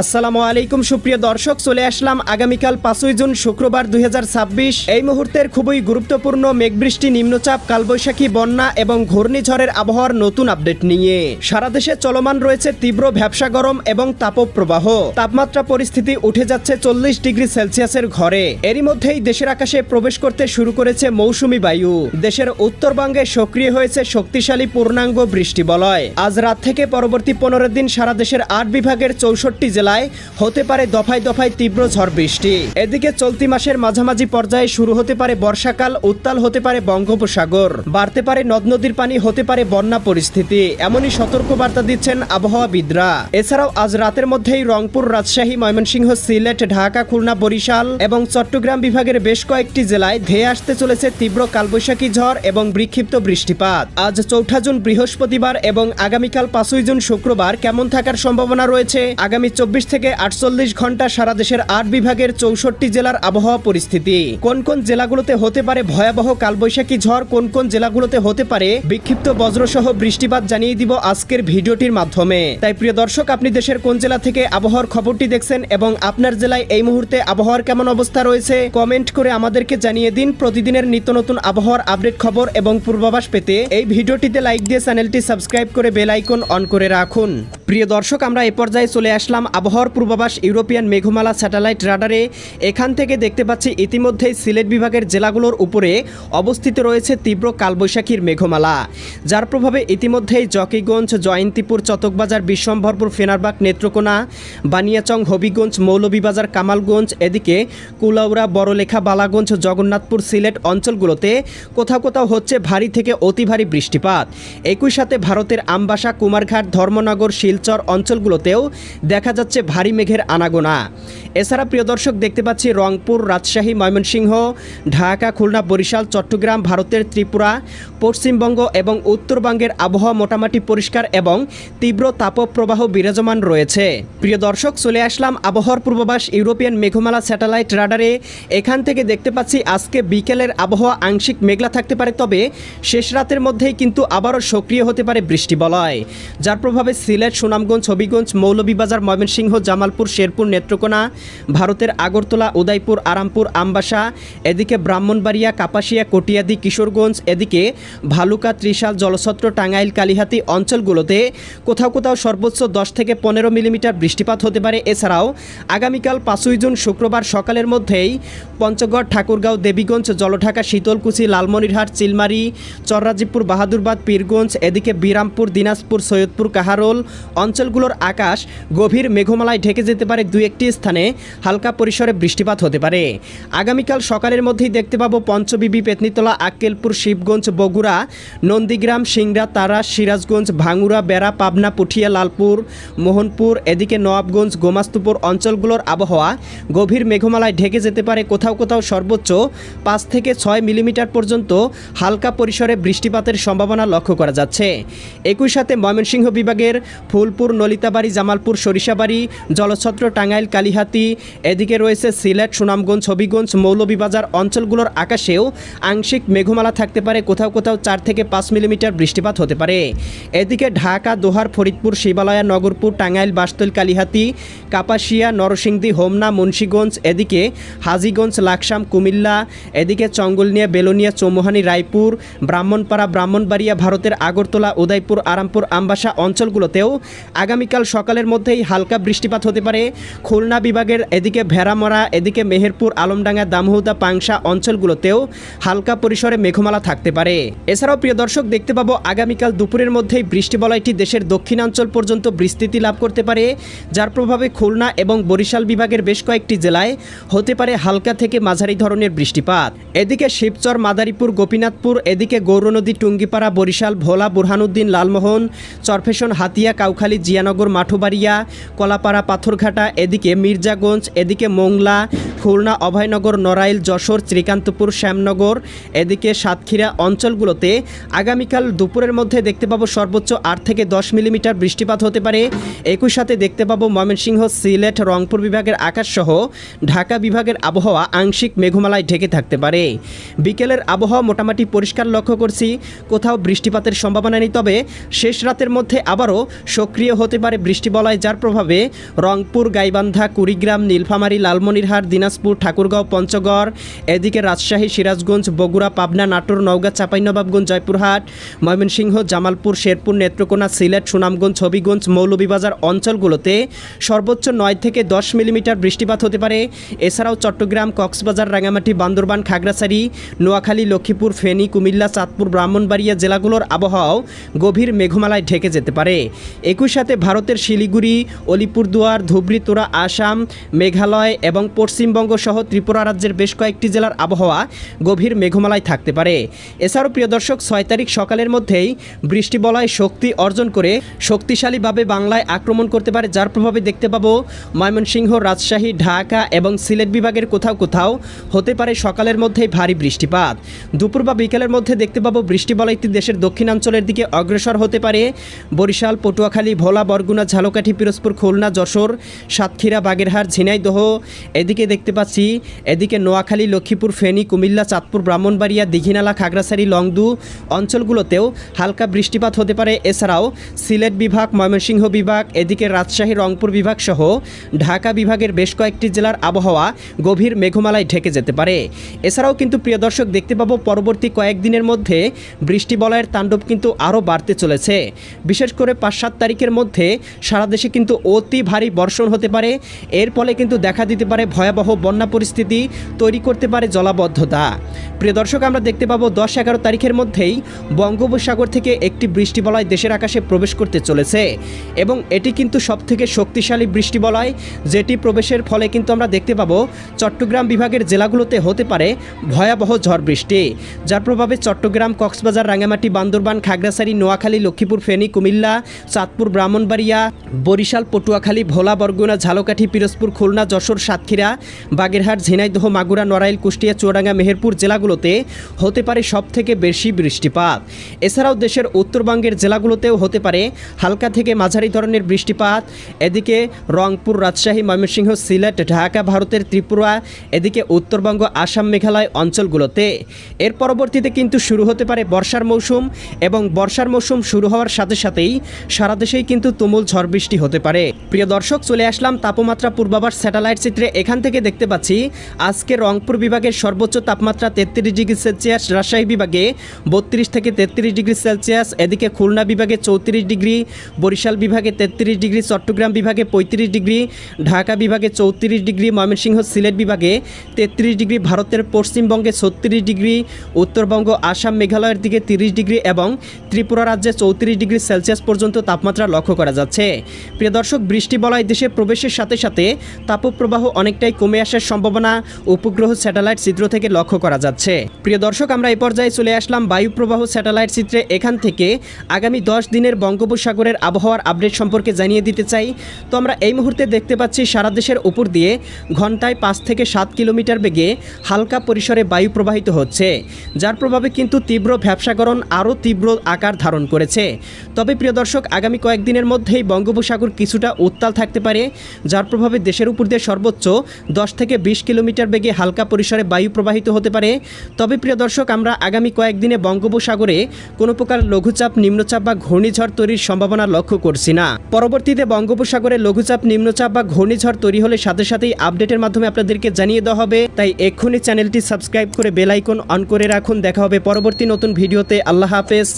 আসসালামু আলাইকুম সুপ্রিয় দর্শক, চলে আসলাম আগামীকাল 5ই জুন শুক্রবার 2026 এই মুহূর্তের খুবই গুরুত্বপূর্ণ মেঘবৃষ্টি, নিম্নচাপ, কালবৈশাখী, বন্যা এবং ঘূর্ণিঝড়ের আবহাওয়ার নতুন আপডেট নিয়ে। সারা দেশে চলমান রয়েছে তীব্র ভ্যাপসা গরম এবং তাপপ্রবাহ। তাপমাত্রা পরিস্থিতি উঠে যাচ্ছে 40 ডিগ্রি সেলসিয়াসের ঘরে। এরই মধ্যেই দেশের আকাশে প্রবেশ করতে শুরু করেছে মৌসুমি বায়ু। দেশের উত্তরবঙ্গে সক্রিয় হয়েছে শক্তিশালী পূর্ণাঙ্গ বৃষ্টিবলয়। আজ রাত থেকে পরবর্তী 15 দিন সারা দেশের 8 বিভাগের 64 জেলায় হতে পারে দফায় দফায় তীব্র ঝড় বৃষ্টি। এদিকে চলতি মাসের মাঝামাঝি পর্যায়ে শুরু হতে পারে বর্ষাকাল, উত্তাল হতে পারে বঙ্গোপসাগর, বাড়তে পারে নদ নদীর পানি, হতে পারে বন্যা পরিস্থিতি। এমনই সতর্কবার্তা দিচ্ছেন আবহাওয়াবিদরা। এছাড়াও আজ রাতের মধ্যেই রংপুর, রাজশাহী, ময়মনসিংহ, সিলেট, ঢাকা, খুলনা, বরিশাল এবং চট্টগ্রাম বিভাগের বেশ কয়েকটি জেলায় ধেয়ে আসতে চলেছে তীব্র কালবৈশাখী ঝড় এবং বিক্ষিপ্ত বৃষ্টিপাত। আজ 4 জুন বৃহস্পতিবার এবং আগামীকাল 5ই জুন শুক্রবার কেমন থাকার সম্ভাবনা রয়েছে? আগামী 24 থেকে 48 ঘন্টা সারা দেশের 8 বিভাগের 64 জেলার আবহাওয়া পরিস্থিতি। কোন কোন জেলাগুলোতে হতে পারে ভয়াবহ কালবৈশাখী ঝড়, কোন কোন জেলাগুলোতে হতে পারে বিক্ষিপ্ত বজ্রসহ বৃষ্টিপাত জানিয়ে দিব আজকের ভিডিওটির মাধ্যমে। তাই প্রিয় দর্শক, আপনি দেশের কোন জেলা থেকে আবহাওয়ার খবরটি দেখছেন এবং আপনার জেলায় এই মুহূর্তে আবহাওয়ার কেমন অবস্থা রয়েছে কমেন্ট করে আমাদেরকে জানিয়ে দিন। প্রতিদিনের নিত্য নতুন আবহাওয়ার আপডেট খবর এবং পূর্বাভাস পেতে এই ভিডিওটিতে লাইক দিয়ে চ্যানেলটি সাবস্ক্রাইব করে বেল আইকন অন করে রাখুন। প্রিয় দর্শক, আমরা এই পর্যায়ে চলে আসলাম আবহাওয়ার পূর্বাভাস ইউরোপিয়ান মেঘমালা স্যাটেলাইট রাডারে। এখান থেকে দেখতে পাচ্ছি ইতিমধ্যেই সিলেট বিভাগের জেলাগুলোর উপরে অবস্থিত রয়েছে তীব্র কালবৈশাখীর মেঘমালা, যার প্রভাবে ইতিমধ্যেই জকিগঞ্জ, জয়ন্তীপুর, চতকবাজার, বিশ্বম্ভরপুর, ফেনারবাগ, নেত্রকোনা, বানিয়াচং, হবিগঞ্জ, মৌলভীবাজার, কামালগঞ্জ, এদিকে কুলাউড়া, বড়লেখা, বালাগঞ্জ, জগন্নাথপুর, সিলেট অঞ্চলগুলোতে কোথাও কোথাও হচ্ছে ভারী থেকে অতি ভারী বৃষ্টিপাত। একই সাথে ভারতের আমবাসা, কুমারঘাট, ধর্মনগর, শিলচর অঞ্চলগুলোতেও দেখা যাচ্ছে ভারী মেঘের আনাগোনা। এছাড়া প্রিয় দর্শক, দেখতে পাচ্ছি রংপুর, রাজশাহী, ময়মনসিংহ, ঢাকা, খুলনা, বরিশাল, চট্টগ্রাম, ভারতের ত্রিপুরা, পশ্চিমবঙ্গ এবং উত্তরবঙ্গের আবহাওয়া মোটামুটি পরিষ্কার এবং তীব্র তাপপ্রবাহ বিরাজমান রয়েছে। প্রিয় দর্শক, চলে আসলাম আবহাওয়ার পূর্বাভাস ইউরোপিয়ান মেঘমালা স্যাটেলাইট রাডারে। এখান থেকে দেখতে পাচ্ছি আজকে বিকেলের আবহাওয়া আংশিক মেঘলা থাকতে পারে, তবে শেষ রাতের মধ্যেই কিন্তু আবারও সক্রিয় হতে পারে বৃষ্টিবলয়, যার প্রভাবে সিলেট, সুনামগঞ্জ, হবিগঞ্জ, মৌলভীবাজার, ময়মনসিংহ, জামালপুর, শেরপুর, নেত্রকোনা, ভারতের আগরতলা, উদয়পুর, আরামপুর, আমবাসা, এদিকে ব্রাহ্মণবাড়িয়া, কাপাসিয়া, কটিয়াদি, কিশোরগঞ্জ, এদিকে ভালুকা, ত্রিশাল, জলছত্র, টাঙ্গাইল, কালিহাতী অঞ্চলগুলোতে কোথাও কোথাও সর্বোচ্চ 10 থেকে 15 মিলিমিটার বৃষ্টিপাত হতে পারে। এছাড়াও আগামীকাল 5ই জুন শুক্রবার সকালের মধ্যেই পঞ্চগড়, ঠাকুরগাঁও, দেবীগঞ্জ, জলঢাকা, শীতলকুচি, লালমনিরহাট, চিলমারি, চররাজীবপুর, বাহাদুরবাদ, পীরগঞ্জ, এদিকে বিরামপুর, দিনাজপুর, সৈয়দপুর, কাহারোল অঞ্চলগুলোর আকাশ গভীর মেঘমালায় ঢেকে যেতে পারে। 2-1টি স্থানে হালকা পরিসরে বৃষ্টিপাত হতে পারে। আগামীকাল সকালের মধ্যেই দেখতে পাবো পঞ্চবিবি, পেতনিতলা, আক্কেলপুর, শিবগঞ্জ, বগুড়া, নন্দীগ্রাম, সিংড়া, তারাস, সিরাজগঞ্জ, ভাঙ্গুড়া, বেড়া, পাবনা, পুঠিয়া, লালপুর, মোহনপুর, এদিকে নওয়াবগঞ্জ, গোমাস্তুপুর অঞ্চলগুলোর আবহাওয়া গভীর মেঘমালায় ঢেকে যেতে পারে। কোথাও কোথাও সর্বোচ্চ 5 থেকে 6 মিলিমিটার পর্যন্ত হালকা পরিসরে বৃষ্টিপাতের সম্ভাবনা লক্ষ্য করা যাচ্ছে। একই সাথে ময়মনসিংহ বিভাগের ফুলপুর, নলিতাবাড়ি, জামালপুর, সরিষাবাড়ি, জলছত্র, টাঙ্গাইল, কালিহাতী, এদিকে রয়েছে সিলেট, সুনামগঞ্জ, হবিগঞ্জ, মৌলভীবাজার অঞ্চলগুলোর আকাশেও আংশিক মেঘমালা থাকতে পারে। কোথাও কোথাও 4 থেকে 5 মিলিমিটার বৃষ্টিপাত হতে পারে। এদিকে ঢাকা, দোহার, ফরিদপুর, শিবালয়া, নগরপুর, টাঙ্গাইল, বাসতল, কালিহাতী, কাপাসিয়া, নরসিংদী, হোমনা, মুন্সীগঞ্জ, এদিকে হাজীগঞ্জ, লাকসাম, কুমিল্লা, এদিকে চঙ্গলনিয়া, বেলোনিয়া, চৌমুহানি, রায়পুর, ব্রাহ্মণপাড়া, ব্রাহ্মণবাড়িয়া, ভারতের আগরতলা, উদয়পুর, আরামপুর, আমবাসা অঞ্চলগুলোতেও আগামীকাল সকালের মধ্যেই হালকা বৃষ্টিপাত হতে পারে। খুলনা বিভাগের এদিকে ভেড়ামরা, এদিকে মেহেরপুর, আলমডাঙ্গা, দামোহদা, পাংশা অঞ্চলগুলোতেও হালকা পরিসরে মেঘমালা থাকতে পারে। এছাড়াও প্রিয় দর্শক, দেখতে পাবো আগামীকাল দুপুরের মধ্যেই বৃষ্টিবলয়টি দেশের দক্ষিণাঞ্চল পর্যন্ত বিস্তৃতি লাভ করতে পারে, যার প্রভাবে খুলনা এবং বরিশাল বিভাগের বেশ কয়েকটি জেলায় হতে পারে হালকা থেকে মাঝারি ধরনের বৃষ্টিপাত। এদিকে শিবচর, মাদারীপুর, গোপীনাথপুর, এদিকে গৌরনদী, টুঙ্গিপাড়া, বরিশাল, ভোলা, বুরহানুদ্দিন, লালমোহন, চরফেশন, হাতিয়া, কাউখালী, জিয়ানগর, মাঠুবাড়িয়া, কলাপাড়া, পাথরঘাটা, এদিকে মির্জাগঞ্জ, এদিকে মোংলা, খুলনা, অভয়নগর, নড়াইল, যশোর, শ্রীকান্তপুর, শ্যামনগর, এদিকে সাতক্ষীরা অঞ্চলগুলোতে আগামীকাল দুপুরের মধ্যে দেখতে পাবো সর্বোচ্চ 8 থেকে 10 মিলিমিটার বৃষ্টিপাত হতে পারে। একই সাথে দেখতে পাবো ময়মনসিংহ, সিলেট, রংপুর বিভাগের আকাশসহ ঢাকা বিভাগের আবহাওয়া আংশিক মেঘমালায় ঢেকে থাকতে পারে। বিকেলের আবহাওয়া মোটামুটি পরিষ্কার লক্ষ্য করছি, কোথাও বৃষ্টিপাতের সম্ভাবনা নেই। তবে শেষ রাতের মধ্যে আবারও সক্রিয় হতে পারে বৃষ্টিবলয়, যার প্রভাবে রংপুর, গাইবান্ধা, কুড়িগ্রাম, নীলফামারী, লালমনিরহাট, দিনাজপুর, ঠাকুরগাঁও, পঞ্চগড়, এদিকে রাজশাহী, সিরাজগঞ্জ, বগুড়া, পাবনা, নাটোর, নওগাঁ, চাঁপাইনবাবগঞ্জ, জয়পুরহাট, ময়মনসিংহ, জামালপুর, শেরপুর, নেত্রকোনা, সিলেট, সুনামগঞ্জ, হবিগঞ্জ, মৌলভীবাজার অঞ্চলগুলোতে সর্বোচ্চ 9 থেকে 10 মিলিমিটার বৃষ্টিপাত হতে পারে। এছাড়াও চট্টগ্রাম, কক্সবাজার, রাঙামাটি, বান্দরবান, খাগড়াছড়ি, নোয়াখালী, লক্ষ্মীপুর, ফেনী, কুমিল্লা, চাঁদপুর, ব্রাহ্মণবাড়িয়া জেলাগুলোর আবহাওয়াও গভীর মেঘমালায় ঢেকে যেতে পারে। একই সাথে ভারতের শিলিগুড়ি, অলিপুরদুয়ার, ধুবড়ী, তোরা, আসাম, মেঘালয় এবং পশ্চিমবঙ্গ সহ ত্রিপুরা রাজ্যের বেশ কয়েকটি জেলার আবহাওয়া গভীর মেঘমালায় থাকতে পারে। এছাড়াও প্রিয় দর্শক, 6 তারিখ সকালের মধ্যেই বৃষ্টিবলয় শক্তি অর্জন করে শক্তিশালীভাবে বাংলায় আক্রমণ করতে পারে, যার প্রভাবে দেখতে পাবো ময়মনসিংহ, রাজশাহী, ঢাকা এবং সিলেট বিভাগের কোথাও কোথাও হতে পারে সকালের মধ্যেই ভারী বৃষ্টিপাত। দুপুর বা বিকেলের মধ্যে দেখতে পাবো বৃষ্টিবলয়টি দেশের দক্ষিণাঞ্চলের দিকে অগ্রসর হতে পারে। বরিশাল, পটুয়াখালী, ভোলা, বরগুনা, ঝালকাঠি, পিরোজপুর, খুলনা, যশোর, সাতক্ষীরা, বাগেরহাট, ঝিনাইদহ, এদিকে দেখতে পাচ্ছি এদিকে নোয়াখালী, লক্ষ্মীপুর, ফেনী, কুমিল্লা, চাঁদপুর, ব্রাহ্মণবাড়িয়া, দীঘিনালা, খাগড়াছড়ি, লংদু অঞ্চলগুলোতেও হালকা বৃষ্টিপাত হতে পারে। এছাড়াও সিলেট বিভাগ, ময়মনসিংহ বিভাগ, এদিকে রাজশাহী, রংপুর বিভাগ সহ ঢাকা বিভাগের বেশ কয়েকটি জেলার আবহাওয়া গভীর মেঘমালায় ঢেকে যেতে পারে। এছাড়াও কিন্তু প্রিয় দর্শক দেখতে পাবো পরবর্তী কয়েকদিনের মধ্যে বৃষ্টিবলয়ের তাণ্ডব কিন্তু আরও বাড়তে চলেছে। বিশেষ করে 5-7 তারিখের মধ্যে সারা দেশে কিন্তু অতি ভারী বর্ষণ হতে পারে। এর ফলে কিন্তু দেখা দিতে পারে ভয়াবহ বন্যা পরিস্থিতি, তৈরি করতে পারে জলাবদ্ধতা। প্রিয় দর্শক, আমরা দেখতে পাবো 10-11 তারিখের মধ্যেই বঙ্গোপসাগর থেকে একটি বৃষ্টিবলয় দেশের আকাশে প্রবেশ করতে চলেছে এবং এটি কিন্তু সবথেকে শক্তিশালী বৃষ্টিবলয়, যেটি প্রবেশের ফলে কিন্তু আমরা দেখতে পাবো চট্টগ্রাম বিভাগের জেলাগুলোতে হতে পারে ভয়াবহ ঝড় বৃষ্টি, যার প্রভাবে চট্টগ্রাম, কক্সবাজার, রাঙামাটি, বান্দরবান, খাগড়াছড়ি, নোয়াখালী, লক্ষ্মীপুর, ফেনী, কুমিল্লা, চাঁদপুর, ব্রাহ্মণবাড়িয়া, বরিশাল, পটুয়াখালী, ভোলা, বরগুনা, ঝালকাঠি, পিরোজপুর, খুলনা, যশোর, সাতক্ষীরা, বাগেরহাট, ঝিনাইদহ, মাগুরা, নড়াইল, কুষ্টিয়া, চুয়াডাঙ্গা, মেহেরপুর জেলাগুলোতে হতে পারে সবথেকে বেশি বৃষ্টিপাত। এছাড়াও দেশের উত্তরবঙ্গের জেলাগুলোতেও হতে পারে হালকা থেকে মাঝারি ধরনের বৃষ্টিপাত। এদিকে রংপুর, রাজশাহী, ময়মনসিংহ, সিলেট, ঢাকা, ভারতের ত্রিপুরা, এদিকে উত্তরবঙ্গ, আসাম, মেঘালয় অঞ্চলগুলোতে। এর পরবর্তীতে কিন্তু শুরু হতে পারে বর্ষার মৌসুম এবং বর্ষার মৌসুম শুরু হওয়ার সাথে সাথেই সারা দেশেই কিন্তু তুমুল ঝড় বৃষ্টি হতে পারে। প্রিয় দর্শক, চলে আসলাম তাপমাত্রা পূর্বাভাস স্যাটেলাইট চিত্রে। এখান থেকে দেখতে পাচ্ছি আজকে রংপুর বিভাগের সর্বোচ্চ তাপমাত্রা 33 ডিগ্রি সেলসিয়াস, রাজশাহী বিভাগে 32 থেকে 33 ডিগ্রি সেলসিয়াস, এদিকে খুলনা বিভাগে 34 ডিগ্রি, বরিশাল বিভাগে 33 ডিগ্রি, চট্টগ্রাম বিভাগে 35 ডিগ্রি, ঢাকা বিভাগে 34 ডিগ্রি, ময়মনসিংহ, সিলেট বিভাগে 33 ডিগ্রি, ভারতের পশ্চিমবঙ্গে 36 ডিগ্রি, উত্তরবঙ্গ, আসাম, মেঘালয়ের দিকে 30 ডিগ্রি এবং ত্রিপুরা রাজ্যে 34 ডিগ্রি সেলসিয়াস পর্যন্ত তাপমাত্রা লক্ষ্য করা যাচ্ছে। প্রিয় দর্শক, বৃষ্টিবলয় দেশে প্রবেশের সাথে সাথে তাপপ্রবাহ অনেকটাই কমে আসার সম্ভাবনা উপগ্রহ স্যাটেলাইট চিত্র থেকে লক্ষ্য করা যাচ্ছে। প্রিয় দর্শক, আমরা এই পর্যায়ে চলে আসলাম বায়ু প্রবাহ স্যাটেলাইট চিত্রে। এখান থেকে আগামী 10 দিনের বঙ্গোপসাগরের আবহাওয়ার আপডেট সম্পর্কে জানিয়ে দিতে চাই। তো আমরা এই মুহূর্তে দেখতে পাচ্ছি সারা দেশের উপর দিয়ে ঘন্টায় 5 থেকে 7 কিলোমিটার বেগে হালকা পরিসরে বায়ু প্রবাহিত হচ্ছে, যার প্রভাবে কিন্তু তীব্র ভ্যাপসাগরণ আরও তীব্র আকার ধারণ করেছে। তবে প্রিয় দর্শক, আগামী কয়েকদিনের মধ্যেই বঙ্গোপসাগর কিছুটা উত্তাল থাকতে পারে, যার প্রভাবে দেশের উপর দিয়ে সর্বোচ্চ 10 থেকে 20 কিলোমিটার বেগে হালকা পরিসরে বায়ু প্রবাহিত হতে পারে। তবে প্রিয় দর্শক, আমরা আগামী কয়েকদিনে বঙ্গোপসাগরে কোনো প্রকার লঘুচাপ, নিম্নচাপ বা ঘূর্ণিঝড় তৈরির সম্ভাবনা লক্ষ্য করছি না। পরবর্তীতে বঙ্গোপসাগরে লঘুচাপ, নিম্নচাপ বা ঘূর্ণিঝড় তৈরি হলে সাথে সাথেই আপডেটের মাধ্যমে আপনাদেরকে জানিয়ে দেওয়া হবে। তাই এক্ষুনি চ্যানেলটি সাবস্ক্রাইব করে বেল আইকন অন করে রাখুন। দেখা হবে পরবর্তী নতুন ভিডিওতে। আল্লাহ হাফেজ।